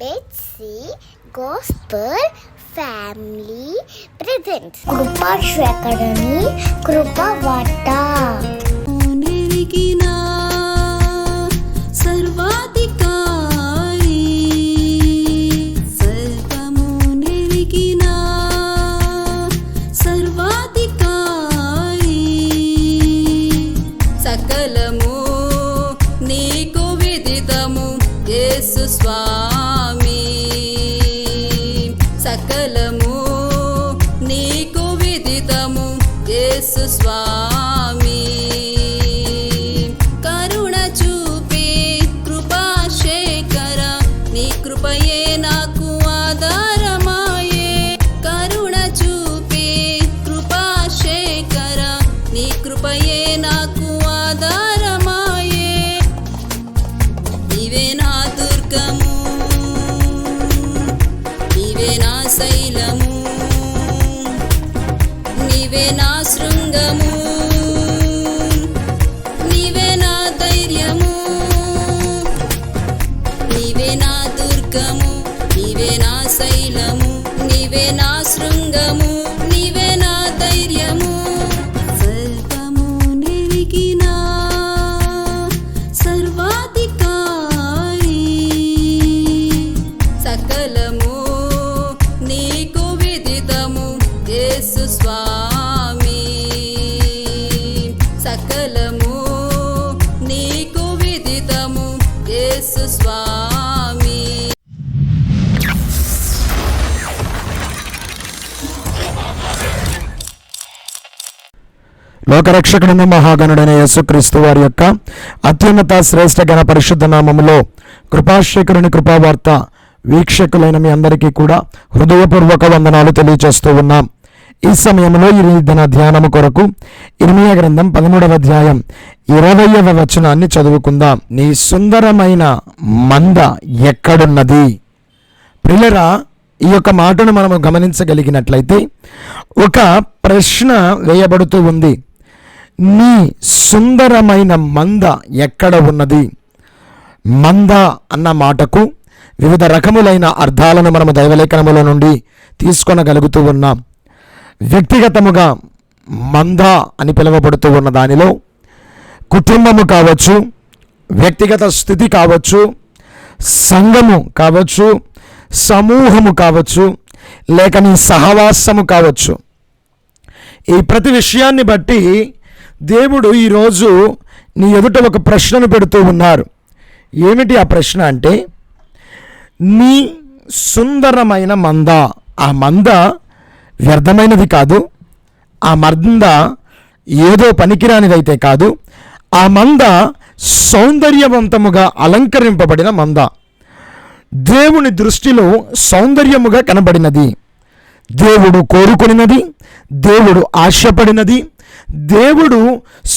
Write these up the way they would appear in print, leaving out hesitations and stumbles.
Betsy gospel family presents కృపాశ్వకరణి కృపవార్త. సకలము నీకు విదితము యేసు స్వామి, సకలము నీకు విదితము యేసు స్వామి. కరుణ చూపే కృపాశేఖర నీ కృపయే నాకు ఆధారమాయే. కరుణ చూపే కృపాశేఖర నీ కృపయే నాకు ఆధారమాయే. నీవే నా దుర్గము, నీవే నా శైలము, నీవే నా శృంగము, నీవే నా ధైర్యము. నీవే నా దుర్గము, నీవే నా శైలము, నీవే నా శృంగము, నీవే నా ధైర్యము. సకలము నీకు విదితము యేసు స్వామి, సకలము నీకు విదితము యేసు స్వామి. లోకరక్షకుడైన మహాగణుడైన యేసుక్రీస్తు వారి యొక్క అత్యున్నత శ్రేష్ఠ గణ పరిశుద్ధ నామములో కృపాశేఖరుని కృపావార్త వీక్షకులైన మీ అందరికీ కూడా హృదయపూర్వక వందనాలు తెలియజేస్తూ ఉన్నాం. ఈ సమయంలో ఈ దిన ధ్యానము కొరకు ఇర్మీయా గ్రంథం 13వ అధ్యాయం 20వ వచనాన్ని చదువుకుందాం. నీ సుందరమైన మంద ఎక్కడున్నది? ప్రియులరా, ఈ యొక్క మాటను మనము గమనించగలిగినట్లయితే ఒక ప్రశ్న వేయబడుతూ ఉంది. నీ సుందరమైన మంద ఎక్కడ ఉన్నది? మంద అన్న మాటకు వివిధ రకములైన అర్థాలను మనము దైవలేఖనముల నుండి తీసుకొనగలుగుతూ ఉన్నాం. వ్యక్తిగతముగా మంద అని పిలువబడుతూ ఉన్న దానిలో కుటుంబము కావచ్చు, వ్యక్తిగత స్థితి కావచ్చు, సంఘము కావచ్చు, సమూహము కావచ్చు, లేక నీ సహవాసము కావచ్చు. ఈ ప్రతి విషయాన్ని బట్టి దేవుడు ఈరోజు నీ ఎదుట ఒక ప్రశ్నను పెడుతూ ఉన్నారు. ఏమిటి ఆ ప్రశ్న అంటే, నీ సుందరమైన మంద. ఆ మంద వ్యర్థమైనది కాదు, ఆ మంద ఏదో పనికిరానిదైతే కాదు, ఆ మంద సౌందర్యవంతముగా అలంకరింపబడిన మంద, దేవుని దృష్టిలో సౌందర్యముగా కనబడినది, దేవుడు కోరుకునినది, దేవుడు ఆశపడినది, దేవుడు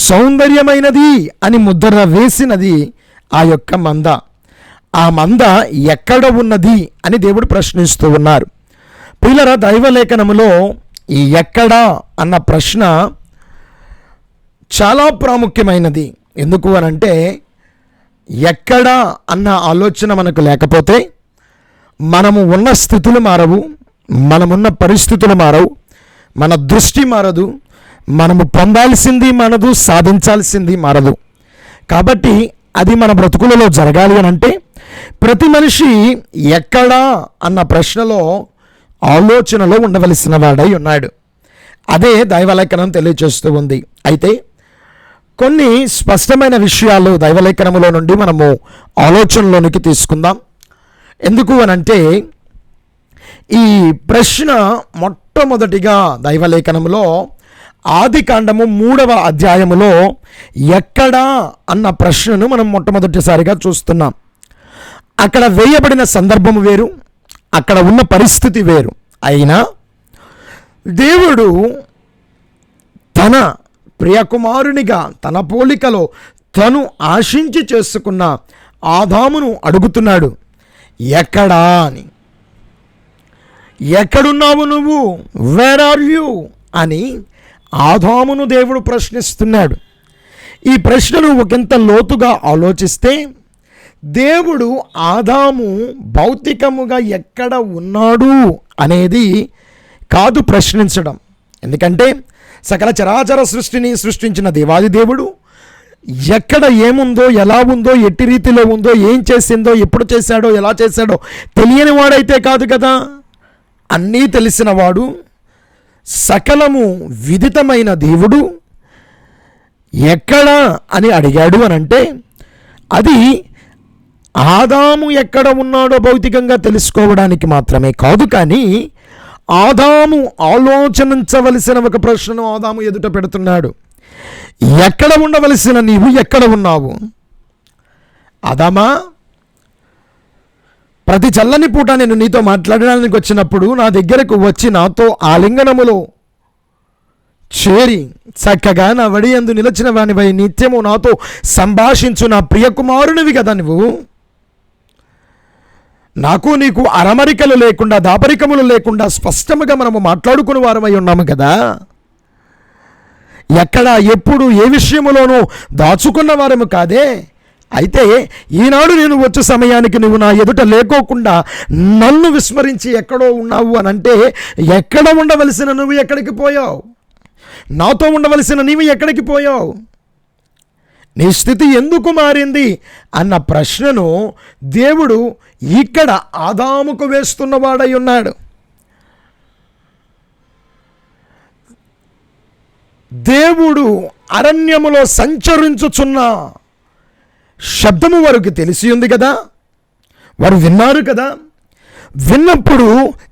సౌందర్యమైనది అని ముద్ర వేసినది ఆ యొక్క మంద. ఆ మంద ఎక్కడ ఉన్నది అని దేవుడు ప్రశ్నిస్తూ ఉన్నారు. ప్రియులారా, దైవలేఖనములో ఈ ఎక్కడా అన్న ప్రశ్న చాలా ప్రాముఖ్యమైనది. ఎందుకు అనంటే, ఎక్కడా అన్న ఆలోచన మనకు లేకపోతే మనము ఉన్న స్థితులు మారవు, మనమున్న పరిస్థితులు మారవు, మన దృష్టి మారదు, మనము పొందాల్సింది మనదు, సాధించాల్సింది మారదు. కాబట్టి అది మన బ్రతుకులలో జరగాలి అని అంటే ప్రతి మనిషి ఎక్కడా అన్న ప్రశ్నలో ఆలోచనలో ఉండవలసిన వాడై ఉన్నాడు. అదే దైవలేఖనం తెలియజేస్తూ ఉంది. అయితే కొన్ని స్పష్టమైన విషయాలు దైవలేఖనములో నుండి మనము ఆలోచనలోనికి తీసుకుందాం. ఎందుకు అనంటే, ఈ ప్రశ్న మొట్టమొదటిగా దైవలేఖనములో ఆదికాండము 3వ అధ్యాయములో ఎక్కడా అన్న ప్రశ్నను మనం మొట్టమొదటిసారిగా చూస్తున్నాం. అక్కడ వేయబడిన సందర్భము వేరు, అక్కడ ఉన్న పరిస్థితి వేరు. అయినా దేవుడు తన ప్రియకుమారునిగా తన పోలికలో తను ఆశించి చేసుకున్న ఆదామును అడుగుతున్నాడు, ఎక్కడా అని. ఎక్కడున్నావు నువ్వు? వేర్ ఆర్ యూ అని ఆదామును దేవుడు ప్రశ్నిస్తున్నాడు. ఈ ప్రశ్నను ఒకంత లోతుగా ఆలోచిస్తే దేవుడు ఆదాము భౌతికముగా ఎక్కడ ఉన్నాడు అనేది కాదు ప్రశ్నించడం. ఎందుకంటే సకల చరాచర సృష్టిని సృష్టించిన దేవాది దేవుడు ఎక్కడ ఏముందో, ఎలా ఉందో, ఎట్టి రీతిలో ఉందో, ఏం చేసిందో, ఎప్పుడు చేశాడో, ఎలా చేశాడో తెలియని వాడైతే కాదు కదా. అన్నీ తెలిసినవాడు, సకలము విదితమైన దేవుడు ఎక్కడ అని అడిగాడు అని అంటే అది ఆదాము ఎక్కడ ఉన్నాడో భౌతికంగా తెలుసుకోవడానికి మాత్రమే కాదు, కానీ ఆదాము ఆలోచించవలసిన ఒక ప్రశ్నను ఆదాము ఎదుట పెడుతున్నాడు. ఎక్కడ ఉండవలసిన నీవు ఎక్కడ ఉన్నావు? ఆదామా, ప్రతి చల్లని పూట నేను నీతో మాట్లాడడానికి వచ్చినప్పుడు నా దగ్గరకు వచ్చి నాతో ఆలింగనములో చేరి చక్కగా నా వడి యందు నిలిచిన వానివై నిత్యము నాతో సంభాషించు నా ప్రియకుమారునివి కదా నువ్వు. నాకు నీకు అరమరికలు లేకుండా, దాపరికములు లేకుండా స్పష్టముగా మనము మాట్లాడుకుని వారమై ఉన్నాము కదా. ఎక్కడ, ఎప్పుడు, ఏ విషయములోనూ దాచుకున్న వారము కాదే. అయితే ఈనాడు నేను వచ్చే సమయానికి నువ్వు నా ఎదుట లేకోకుండా నన్ను విస్మరించి ఎక్కడో ఉన్నావు అని అంటే ఎక్కడ ఉండవలసిన నువ్వు ఎక్కడికి పోయావు? నాతో ఉండవలసిన నీవు ఎక్కడికి పోయావు? నీ స్థితి ఎందుకు మారింది అన్న ప్రశ్నను దేవుడు ఇక్కడ ఆదాముకు వేస్తున్నవాడై ఉన్నాడు. దేవుడు అరణ్యములో సంచరించుచున్న శబ్దము వారికి తెలిసి ఉంది కదా, వారు విన్నారు కదా. విన్నప్పుడు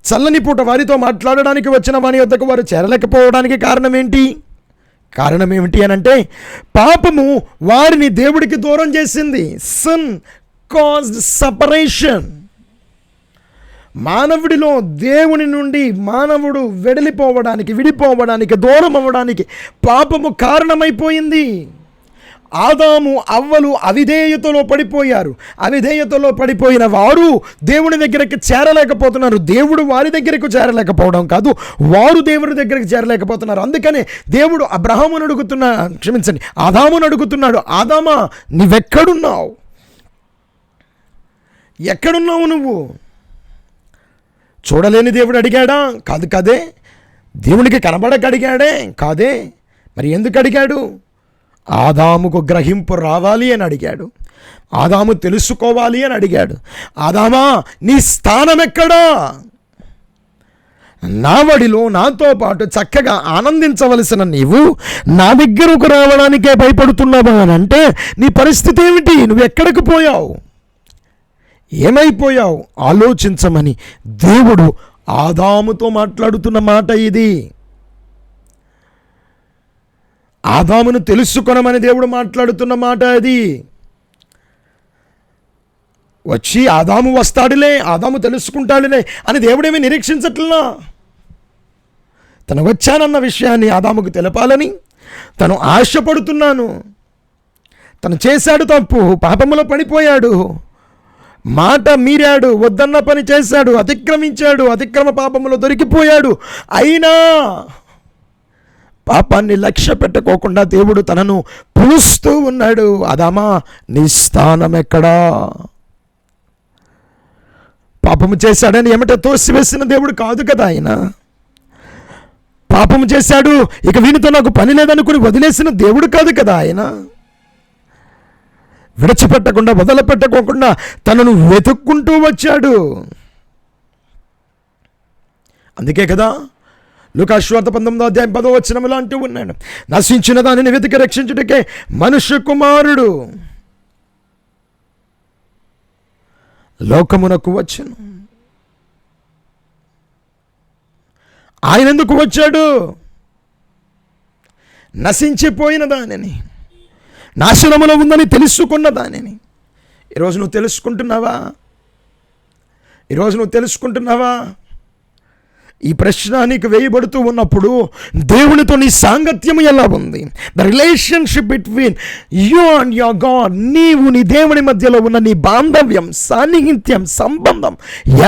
చల్లని పూట వారితో మాట్లాడడానికి వచ్చిన వాని వద్దకు వారు చేరలేకపోవడానికి కారణం ఏంటి? కారణం ఏమిటి అని అంటే పాపము వారిని దేవుడికి దూరం చేసింది. Sin caused separation. మానవుడిలో దేవుని నుండి మానవుడు విడిపోవడానికి దూరం అవ్వడానికి పాపము కారణమైపోయింది. ఆదాము అవ్వలు అవిధేయతలో పడిపోయారు. అవిధేయతలో పడిపోయిన వారు దేవుని దగ్గరికి చేరలేకపోతున్నారు. దేవుడు వారి దగ్గరకు చేరలేకపోవడం కాదు, వారు దేవుని దగ్గరికి చేరలేకపోతున్నారు. అందుకనే దేవుడు అబ్రహామును ఆదామును అడుగుతున్నాడు, ఆదామా నువ్వెక్కడున్నావు? ఎక్కడున్నావు నువ్వు? చూడలేని దేవుడు అడిగాడా? కాదు కాదే. దేవునికి కనబడక అడిగాడే? కాదే. మరి ఎందుకు అడిగాడు? ఆదాముకు గ్రహింపు రావాలి అని అడిగాడు. ఆదాము తెలుసుకోవాలి అని అడిగాడు. ఆదామా, నీ స్థానం ఎక్కడా? నా వడిలో నాతో పాటు చక్కగా ఆనందించవలసిన నీవు నా దగ్గరకు రావడానికే భయపడుతున్నావా అని అంటే నీ పరిస్థితి ఏమిటి? నువ్వు ఎక్కడికి పోయావు? ఏమైపోయావు? ఆలోచించమని దేవుడు ఆదాముతో మాట్లాడుతున్న మాట ఇది. ఆదామును తెలుసుకొనమని దేవుడు మాట్లాడుతున్న మాట అది. వచ్చి ఆదాము వస్తాడులే, ఆదాము తెలుసుకుంటాడులే అని దేవుడేమీ నిరీక్షించట్లా. తను వచ్చానన్న విషయాన్ని ఆదాముకు తెలపాలని తను ఆశపడుతున్నాను. తను చేశాడు తప్పు, పాపములో పడిపోయాడు, మాట మీరాడు, వద్దన్న పని చేశాడు, అతిక్రమించాడు, అతిక్రమ పాపములో దొరికిపోయాడు. అయినా పాపాన్ని లక్ష్య పెట్టుకోకుండా దేవుడు తనను పిలుస్తూ ఉన్నాడు. ఆదామా, నీ స్థానం ఎక్కడా? పాపము చేశాడని ఏమిటో తోసివేసిన దేవుడు కాదు కదా ఆయన. పాపము చేశాడు, ఇక వీనితో నాకు పని లేదనుకుని వదిలేసిన దేవుడు కాదు కదా ఆయన. విడిచిపెట్టకుండా, వదలపెట్టుకోకుండా తనను వెతుక్కుంటూ వచ్చాడు. అందుకే కదా లూకా సువార్త 19:10 అంటూ ఉన్నాడు, నశించిన దానిని వెతికి రక్షించుటకే మనుష్య కుమారుడు లోకమునకు వచ్చెను. ఆయన ఎందుకు వచ్చాడు? నశించిపోయిన దానిని, నాశనములో ఉందని తెలుసుకున్న దానిని. ఈరోజు నువ్వు తెలుసుకుంటున్నావా? ఈ ప్రశ్న నీకు వేయబడుతూ ఉన్నప్పుడు దేవునితో నీ సాంగత్యం ఎలా ఉంది? The relationship between you and your God, నీవు నీ దేవుని మధ్యలో ఉన్న నీ బాంధవ్యం, సాన్నిహిత్యం, సంబంధం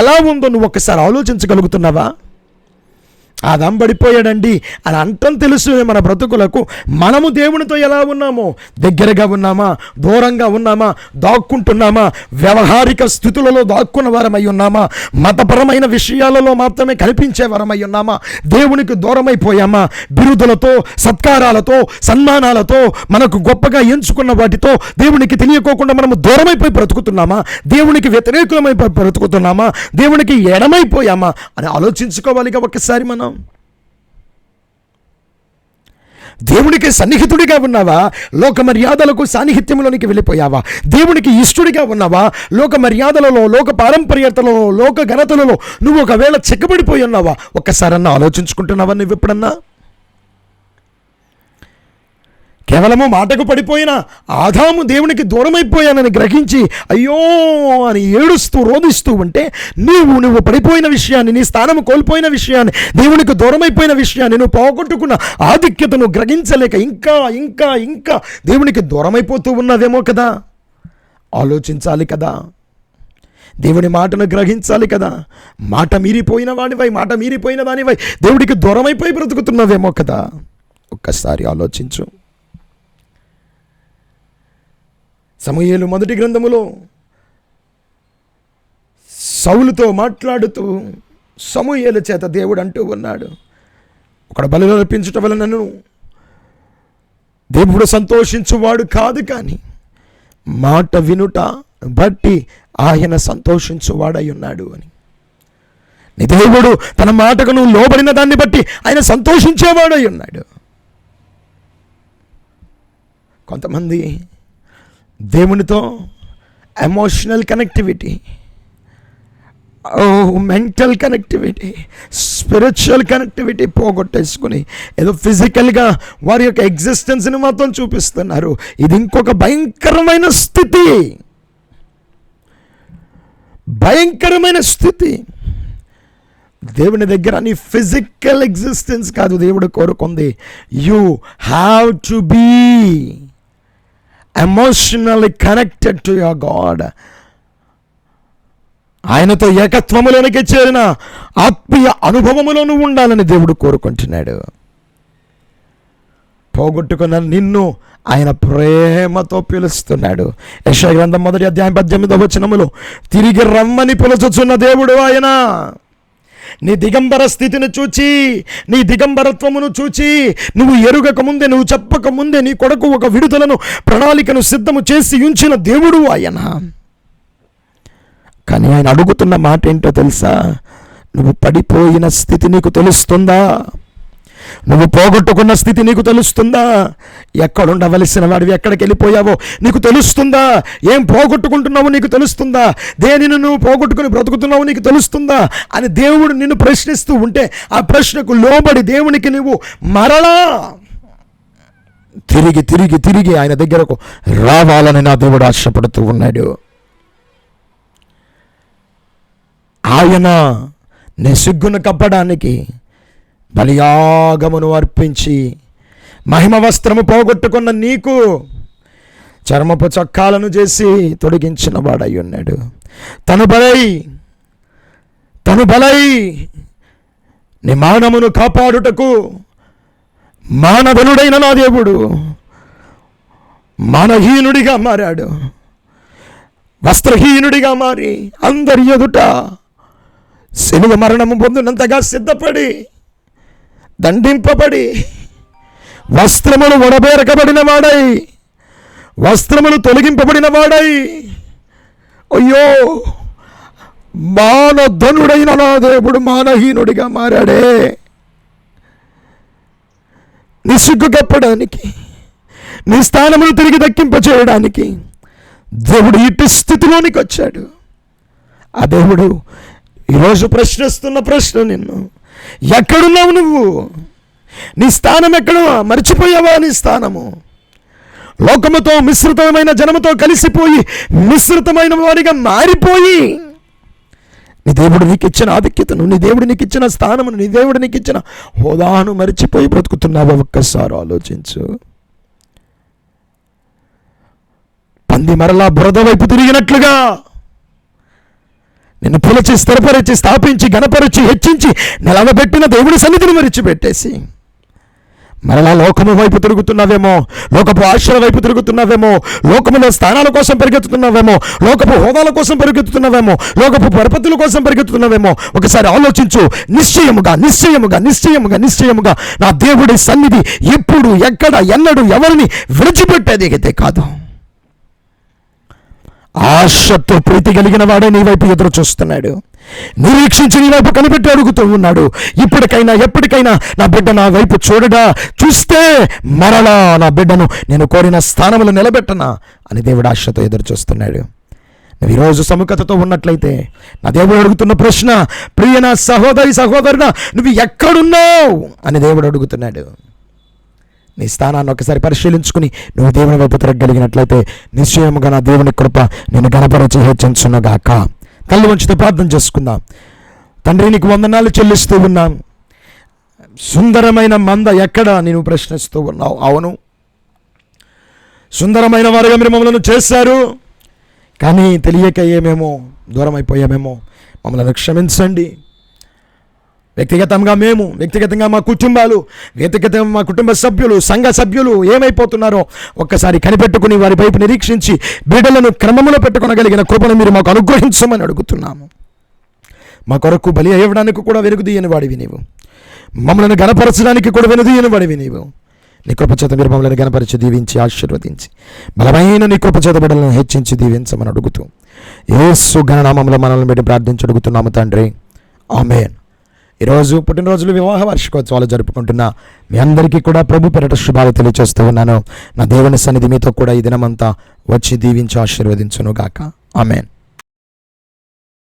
ఎలా ఉందో నువ్వు ఒకసారి ఆలోచించగలుగుతున్నావా? ఆదాం పడిపోయాడండి అని అంటం తెలుసు మన బ్రతుకులకు. మనము దేవునితో ఎలా ఉన్నామో, దగ్గరగా ఉన్నామా, దూరంగా ఉన్నామా, దాక్కుంటున్నామా, వ్యవహారిక స్థితులలో దాక్కున్న వారమై ఉన్నామా, మతపరమైన విషయాలలో మాత్రమే కనిపించే వారమై ఉన్నామా, దేవునికి దూరమైపోయామా, బిరుదులతో, సత్కారాలతో, సన్మానాలతో, మనకు గొప్పగా ఎంచుకున్న వాటితో దేవునికి తెలియకోకుండా మనము దూరమైపోయి బ్రతుకుతున్నామా, దేవునికి వ్యతిరేకులమైపోయి బ్రతుకుతున్నామా, దేవునికి ఎడమైపోయామా అని ఆలోచించుకోవాలిగా ఒకసారి మనం. దేవునికి సన్నిహితుడిగా ఉన్నావా, లోక మర్యాదలకు సాన్నిహిత్యంలోనికి వెళ్ళిపోయావా? దేవునికి ఇష్టడిగా ఉన్నావా, లోక మర్యాదలలో, లోక పారంపర్యతలలో, లోక ఘనతలలో నువ్వు ఒకవేళ చిక్కబడిపోయి ఉన్నావా? ఒక్కసారన్నా ఆలోచించుకుంటున్నావా నువ్వు ఎప్పుడన్నా? కేవలము మాటకు పడిపోయిన ఆదాము దేవునికి దూరమైపోయానని గ్రహించి అయ్యో అని ఏడుస్తూ రోధిస్తూ ఉంటే, నువ్వు పడిపోయిన విషయాన్ని, నీ స్థానము కోల్పోయిన విషయాన్ని, దేవునికి దూరమైపోయిన విషయాన్ని, నువ్వు పోగొట్టుకున్న ఆధిక్యతను గ్రహించలేక ఇంకా ఇంకా ఇంకా దేవునికి దూరమైపోతూ ఉన్నావేమో కదా. ఆలోచించాలి కదా, దేవుని మాటను గ్రహించాలి కదా. మాట మీరిపోయిన దానివై దేవుడికి దూరమైపోయి బ్రతుకుతున్నావేమో కదా. ఒక్కసారి ఆలోచించు. సమూయేలు మొదటి గ్రంథములో సౌలుతో మాట్లాడుతూ సమూయేలు చేత దేవుడు అంటూ ఉన్నాడు, ఒకడు బలులు అర్పించుట వలనను దేవుడు సంతోషించువాడు కాదు, కానీ మాట వినుట బట్టి ఆయన సంతోషించువాడై ఉన్నాడు అని. నీ దేవుడు తన మాటకు నువ్వు లోబడిన దాన్ని బట్టి ఆయన సంతోషించేవాడై ఉన్నాడు. కొంతమంది దేవునితో emotional connectivity, mental connectivity, spiritual connectivity పోగొట్టేసుకుని ఏదో ఫిజికల్గా వారి యొక్క ఎగ్జిస్టెన్స్ని మాత్రం చూపిస్తున్నారు. ఇది ఇంకొక భయంకరమైన స్థితి, భయంకరమైన స్థితి. దేవుని దగ్గర నీ ఫిజికల్ ఎగ్జిస్టెన్స్ కాదు దేవుడు కోరుకుంది. You have to be emotionally connected to your God. ఆయనతో ఏకత్వములోనికి చేరిన ఆత్మీయ అనుభవములో నువ్వు ఉండాలని దేవుడు కోరుకుంటున్నాడు. పోగొట్టుకున్న నిన్ను ఆయన ప్రేమతో పిలుస్తున్నాడు. యెషయా గ్రంథం 1వ అధ్యాయం 18వ వచనములో తిరిగి రమ్మని పిలుచుచున్న దేవుడు ఆయన. నీ దిగంబర స్థితిని చూచి, నీ దిగంబరత్వమును చూచి, నువ్వు ఎరుగక ముందే, నువ్వు చెప్పక ముందే నీ కొరకు ఒక విడుదలను, ప్రణాళికను సిద్ధము చేసి ఉంచిన దేవుడు ఆయన. కానీ ఆయన అడుగుతున్న మాట ఏంటో తెలుసా? నువ్వు పడిపోయిన స్థితి నీకు తెలుస్తుందా? నువ్వు పోగొట్టుకున్న స్థితి నీకు తెలుస్తుందా? ఎక్కడుండవలసిన వాడివి ఎక్కడికి వెళ్ళిపోయావో నీకు తెలుస్తుందా? ఏం పోగొట్టుకుంటున్నావో నీకు తెలుస్తుందా? దేనిని నువ్వు పోగొట్టుకుని బ్రతుకుతున్నావో నీకు తెలుస్తుందా అని దేవుడు నిన్ను ప్రశ్నిస్తూ ఉంటే, ఆ ప్రశ్నకు లోబడి దేవునికి నువ్వు మరలా తిరిగి తిరిగి తిరిగి ఆయన దగ్గరకు రావాలని నా దేవుడు ఆశపడుతూ ఉన్నాడు. ఆయన నీ సిగ్గును కప్పడానికి బలియాగమును అర్పించి, మహిమ వస్త్రము పోగొట్టుకున్న నీకు చర్మపు చొక్కాలను చేసి తొడిగించిన వాడై ఉన్నాడు. తను బలై నీ మానమును కాపాడుటకు మానవనుడైన నా దేవుడు మానహీనుడిగా మారాడు. వస్త్రహీనుడిగా మారి అందరి ఎదుట శిలువ మరణము పొందినంతగా సిద్ధపడి, దండింపబడి, వస్త్రములు ఒడబేరకబడిన వాడై, వస్త్రములు తొలగింపబడిన వాడై, అయ్యో మానధనుడైన నా దేవుడు మానహీనుడిగా మారాడే. నీ సిగ్గు కప్పడానికి, నీ స్థానమును తిరిగి దక్కింపచేయడానికి దేవుడు ఇటు స్థితిలోనికి వచ్చాడు. ఆ దేవుడు ఈరోజు ప్రశ్నిస్తున్న ప్రశ్న, నిన్ను ఎక్కడున్నావు నువ్వు? నీ స్థానం ఎక్కడ? మర్చిపోయావా నీ స్థానము? లోకముతో మిశ్రితమైన జనముతో కలిసిపోయి మిశ్రితమైన వారిగా మారిపోయి, నీ దేవుడు నీకు ఇచ్చిన ఆధిక్యతను, నీ దేవుడు నీకు ఇచ్చిన స్థానమును, నీ దేవుడు నీకు ఇచ్చిన హోదాను మరిచిపోయి బ్రతుకుతున్నావా? ఒక్కసారి ఆలోచించు. పంది మరలా బురద వైపు తిరిగినట్లుగా నిన్ను పిలిచి స్థిరపరిచి స్థాపించి గణపరిచి హెచ్చించి నిలవబెట్టిన దేవుడి సన్నిధిని విడిచిపెట్టేసి మరలా లోకము వైపు తిరుగుతున్నావేమో, లోకపు ఆశల వైపు తిరుగుతున్నావేమో, లోకములో స్థానాల కోసం పరిగెత్తుతున్నావేమో, లోకపు హోదాల కోసం పరిగెత్తుతున్నావేమో, లోకపు పరపతుల కోసం పరిగెత్తుతున్నావేమో. ఒకసారి ఆలోచించు. నిశ్చయముగా నిశ్చయముగా నిశ్చయముగా నిశ్చయముగా నా దేవుడి సన్నిధి ఎప్పుడు ఎక్కడ ఎన్నడూ ఎవరిని విడిచిపెట్టేది అయితే కాదు. ఆశతో ప్రీతి కలిగిన వాడే నీ వైపు ఎదురు చూస్తున్నాడు, నిరీక్షించి నీ వైపు కనిపెట్టి అడుగుతూ ఉన్నాడు. ఇప్పటికైనా ఎప్పటికైనా నా బిడ్డ నా వైపు చూడడా, చూస్తే మరలా నా బిడ్డను నేను కోరిన స్థానంలో నిలబెట్టనా అని దేవుడు ఆశతో ఎదురు చూస్తున్నాడు. నువ్వు ఈరోజు సముఖతతో ఉన్నట్లయితే నా దేవుడు అడుగుతున్న ప్రశ్న, ప్రియ నా సహోదరి సహోదరుడా నువ్వు ఎక్కడున్నావు అని దేవుడు అడుగుతున్నాడు. నీ స్థానాన్ని ఒకసారి పరిశీలించుకుని నువ్వు దేవుని వైపు తిరగలిగినట్లయితే నిశ్చయముగా నా దేవుని కృప నేను గణపరచి హెచ్చించునుగాక. కళ్ళు వంచితో ప్రార్థన చేసుకుందాం. తండ్రి, నీకు వందనాలు చెల్లిస్తూ ఉన్నాం. సుందరమైన మంద ఎక్కడ నేను ప్రశ్నిస్తూ ఉన్నావు. అవును, సుందరమైన వారుగా మీరు మమ్మల్ని చేశారు, కానీ తెలియక ఏమేమో దూరం అయిపోయామేమో మమ్మల్ని క్షమించండి. వ్యక్తిగతంగా మేము, వ్యక్తిగతంగా మా కుటుంబాలు, వ్యక్తిగతంగా మా కుటుంబ సభ్యులు, సంఘ సభ్యులు ఏమైపోతున్నారో ఒక్కసారి కనిపెట్టుకుని వారి వైపు నిరీక్షించి బిడ్డలను క్రమంలో పెట్టుకొనగలిగిన కృపను మీరు మాకు అనుగ్రహించమని అడుగుతున్నాము. మా కొరకు బలి అయ్యడానికి కూడా వెనుకదీయని వాడివి నీవు, మమ్మల్ని గణపరచడానికి కూడా వెనుదీయని వాడివి నీవు. నీ కృపచేత మీరు మమ్మల్ని గణపరిచి దీవించి ఆశీర్వదించి బలమైన నీ కృపచేత బిడ్డలను హెచ్చించి దీవించమని అడుగుతూ యేసు ఘననామములో మనల్ని పెట్టి ప్రార్థించి అడుగుతున్నాము తండ్రి, ఆమేన్. ఈరోజు పుట్టినరోజులు, వివాహ వార్షికోత్సవాలు జరుపుకుంటున్న మీ అందరికీ కూడా ప్రభు పేరిట శుభాలు తెలియజేస్తూ ఉన్నాను. నా దేవుని సన్నిధి మీతో కూడా ఈ దినమంతా వచ్చి దీవించి ఆశీర్వదించును గాక. ఆమేన్.